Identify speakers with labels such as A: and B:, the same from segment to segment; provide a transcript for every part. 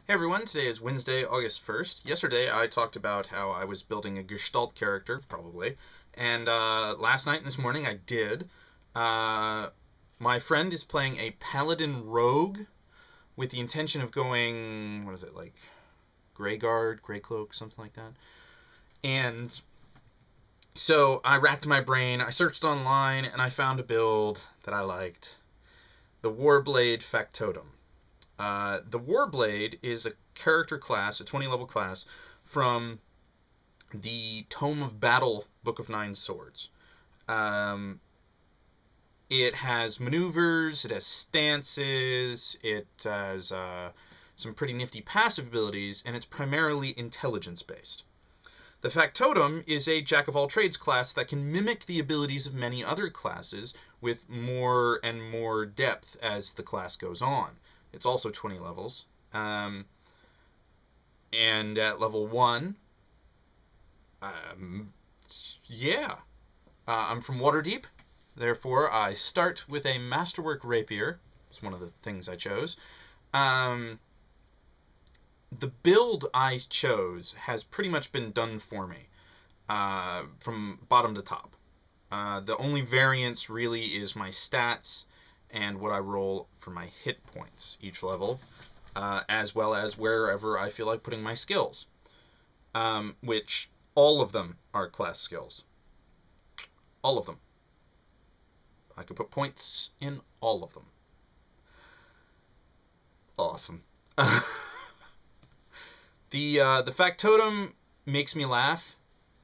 A: Hey everyone, today is Wednesday, August 1st. Yesterday I talked about how I was building a Gestalt character, probably, and last night and this morning I did. My friend is playing a Paladin Rogue with the intention of going, what is it, like Grey Guard, Grey Cloak, something like that. And so I racked my brain, I searched online, and I found a build that I liked. The Warblade Factotum. The Warblade is a character class, a 20 level class, from the Tome of Battle Book of Nine Swords. It has maneuvers, it has stances, it has some pretty nifty passive abilities, and it's primarily intelligence based. The Factotum is a jack-of-all-trades class that can mimic the abilities of many other classes with more and more depth as the class goes on. It's also 20 levels. And at level 1, yeah. I'm from Waterdeep. Therefore, I start with a Masterwork Rapier. It's one of the things I chose. The build I chose has pretty much been done for me, from bottom to top. The only variance really is my stats and what I roll for my hit points each level, as well as wherever I feel like putting my skills, which all of them are class skills. All of them. I could put points in all of them. Awesome. The Factotum makes me laugh.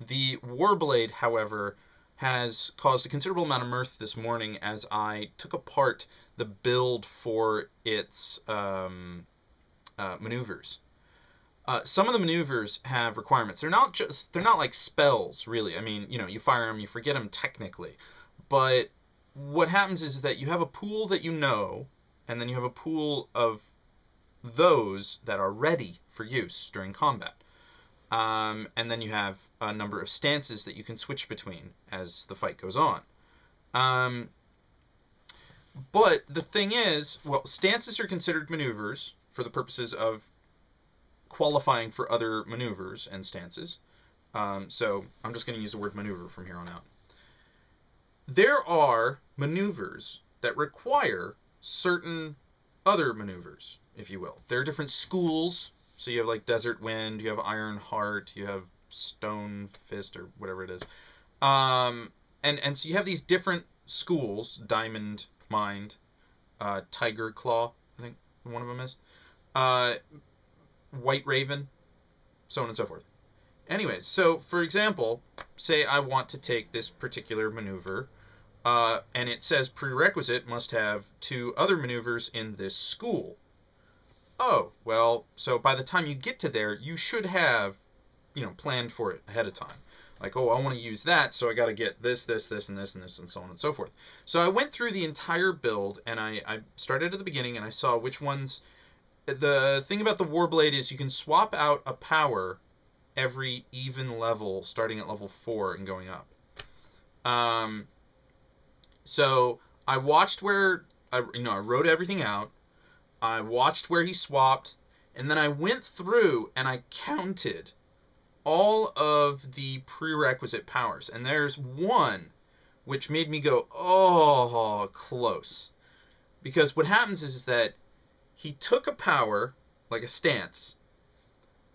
A: The Warblade, however, has caused a considerable amount of mirth this morning as I took apart the build for its maneuvers. Some of the maneuvers have requirements. They're not like spells, really. I mean, you fire them, you forget them technically. But what happens is that you have a pool that you know, and then you have a pool of those that are ready for use during combat. And then you have a number of stances that you can switch between as the fight goes on. But the thing is, well, stances are considered maneuvers for the purposes of qualifying for other maneuvers and stances. So I'm just going to use the word maneuver from here on out. There are maneuvers that require certain other maneuvers, if you will. There are different schools. So you have like Desert Wind, you have Iron Heart, you have Stone Fist, or whatever it is. And so you have these different schools, Diamond Mind, Tiger Claw, I think one of them is, White Raven, so on and so forth. Anyways, so for example, say I want to take this particular maneuver, and it says prerequisite must have 2 other maneuvers in this school. Oh, well, so by the time you get to there, you should have, planned for it ahead of time. Like, oh, I want to use that, so I got to get this, this, this, and this, and this, and so on and so forth. So I went through the entire build, and I started at the beginning, and I saw which ones... The thing about the Warblade is you can swap out a power every even level, starting at level 4 and going up. So I watched where... I wrote everything out. I watched where he swapped, and then I went through and I counted all of the prerequisite powers. And there's one which made me go, oh, close. Because what happens is that he took a power, like a stance,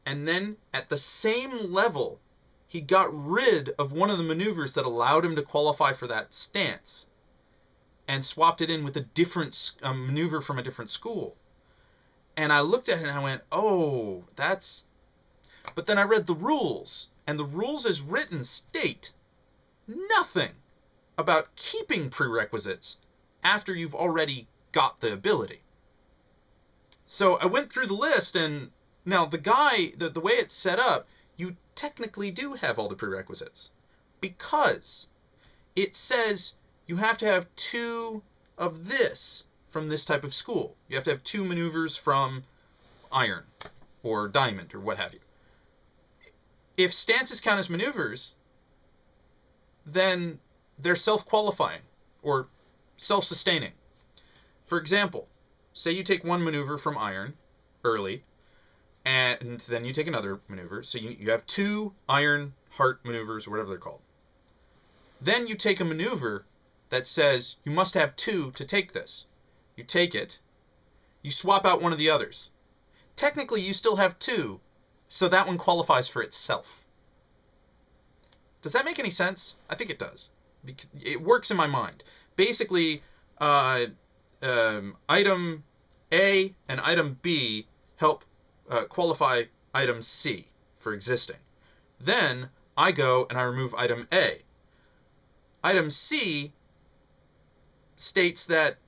A: and then at the same level, he got rid of one of the maneuvers that allowed him to qualify for that stance, and swapped it in with a different maneuver from a different school. And I looked at it and I went, oh, that's... But then I read the rules, and the rules as written state nothing about keeping prerequisites after you've already got the ability. So I went through the list, and now the way it's set up, you technically do have all the prerequisites, because it says you have to have 2 of this from this type of school. You have to have 2 maneuvers from Iron or Diamond or what have you. If stances count as maneuvers, then they're self-qualifying or self-sustaining. For example, say you take one maneuver from Iron early, And then you take another maneuver. So you have 2 iron heart maneuvers, or whatever they're called. Then you take a maneuver that says you must have 2 to take this. You take it, you swap out one of the others. Technically, you still have 2, so that one qualifies for itself. Does that make any sense? I think it does. Because it works in my mind. Basically, item A and item B help qualify item C for existing. Then I go and I remove item A. Item C states that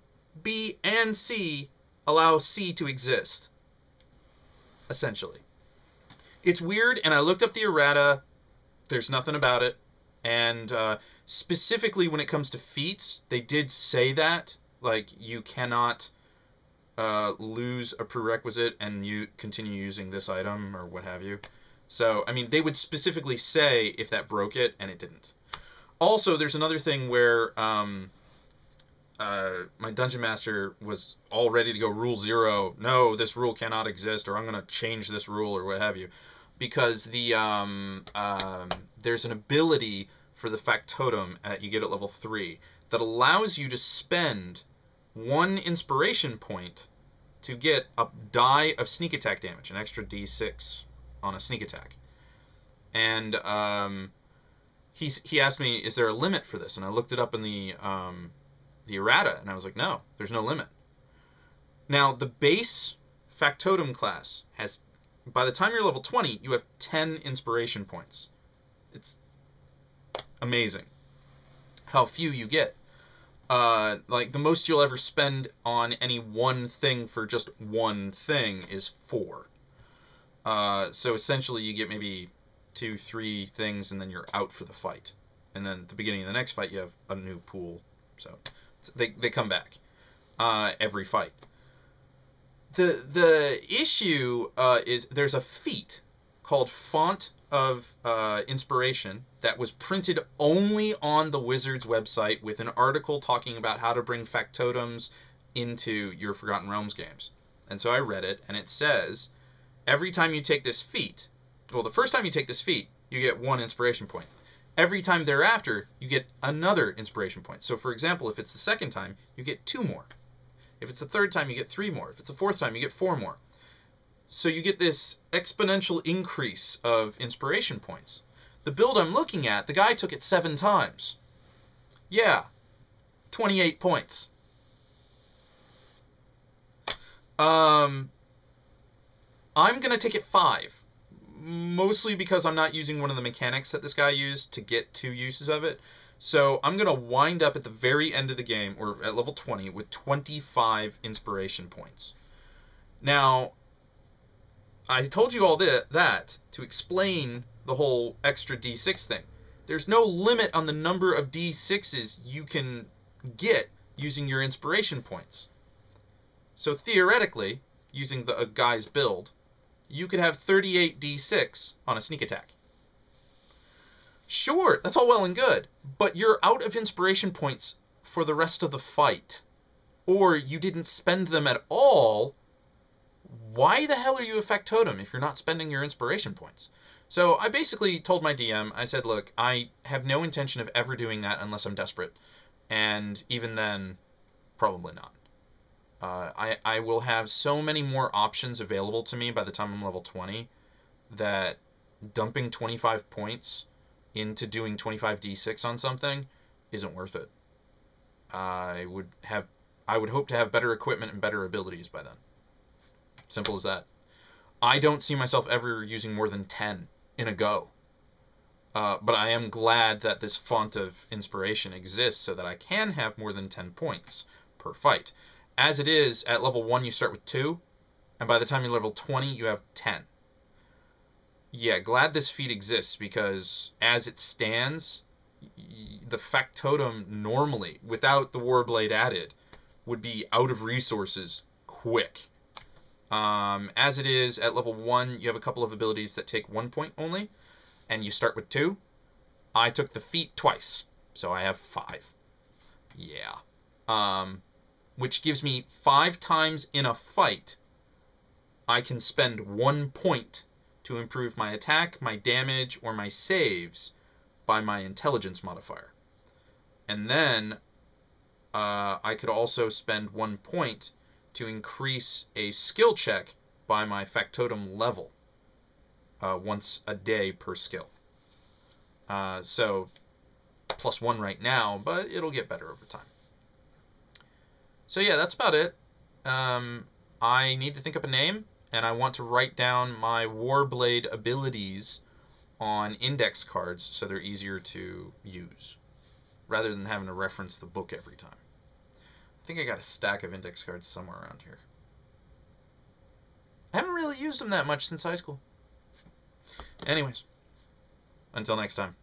A: B and C allow C to exist, essentially. It's weird, and I looked up the errata. There's nothing about it. And specifically when it comes to feats, they did say that. Like, you cannot lose a prerequisite and you continue using this item or what have you. So, I mean, they would specifically say if that broke it, and it didn't. Also, there's another thing where my dungeon master was all ready to go rule 0. No, this rule cannot exist, or I'm going to change this rule, or what have you. Because the there's an ability for the Factotum you get at level 3 that allows you to spend 1 inspiration point to get a die of sneak attack damage, an extra d6 on a sneak attack. And he asked me, is there a limit for this? And I looked it up in the errata, and I was like, no, there's no limit. Now, the base Factotum class has, by the time you're level 20, you have 10 inspiration points. It's amazing how few you get. Like, the most you'll ever spend on any one thing for just one thing is 4. So essentially you get maybe 2, 3 things, and then you're out for the fight. And then at the beginning of the next fight, you have a new pool. So they come back every fight. The issue is there's a feat called Font of Inspiration that was printed only on the Wizards website with an article talking about how to bring factotums into your Forgotten Realms games. And so I read it, and it says every time you take this feat, well, the first time you take this feat, you get 1 inspiration point. Every time thereafter, you get another inspiration point. So, for example, if it's the second time, you get 2 more. If it's the third time, you get 3 more. If it's the fourth time, you get 4 more. So you get this exponential increase of inspiration points. The build I'm looking at, the guy took it 7 times. Yeah, 28 points. I'm going to take it 5. Mostly because I'm not using one of the mechanics that this guy used to get 2 uses of it. So I'm going to wind up at the very end of the game, or at level 20, with 25 inspiration points. Now, I told you all that to explain the whole extra d6 thing. There's no limit on the number of d6s you can get using your inspiration points. So theoretically, using a guy's build, you could have 38 d6 on a sneak attack. Sure, that's all well and good, but you're out of inspiration points for the rest of the fight. Or you didn't spend them at all. Why the hell are you a Factotum if you're not spending your inspiration points? So I basically told my DM, I said, look, I have no intention of ever doing that unless I'm desperate. And even then, probably not. I will have so many more options available to me by the time I'm level 20 that dumping 25 points into doing 25 d6 on something isn't worth it. I would hope to have better equipment and better abilities by then. Simple as that. I don't see myself ever using more than 10 in a go. But I am glad that this Font of Inspiration exists so that I can have more than 10 points per fight. As it is, at level 1 you start with 2, and by the time you're level 20 you have 10. Yeah, glad this feat exists, because as it stands, the Factotum normally, without the Warblade added, would be out of resources quick. As it is, at level 1 you have a couple of abilities that take 1 point only, and you start with 2. I took the feat twice, so I have 5. Yeah. Which gives me 5 times in a fight I can spend 1 point to improve my attack, my damage, or my saves by my intelligence modifier. And then I could also spend 1 point to increase a skill check by my factotum level once a day per skill. So +1 right now, but it'll get better over time. So yeah, that's about it. I need to think up a name, and I want to write down my Warblade abilities on index cards so they're easier to use, rather than having to reference the book every time. I think I got a stack of index cards somewhere around here. I haven't really used them that much since high school. Anyways, until next time.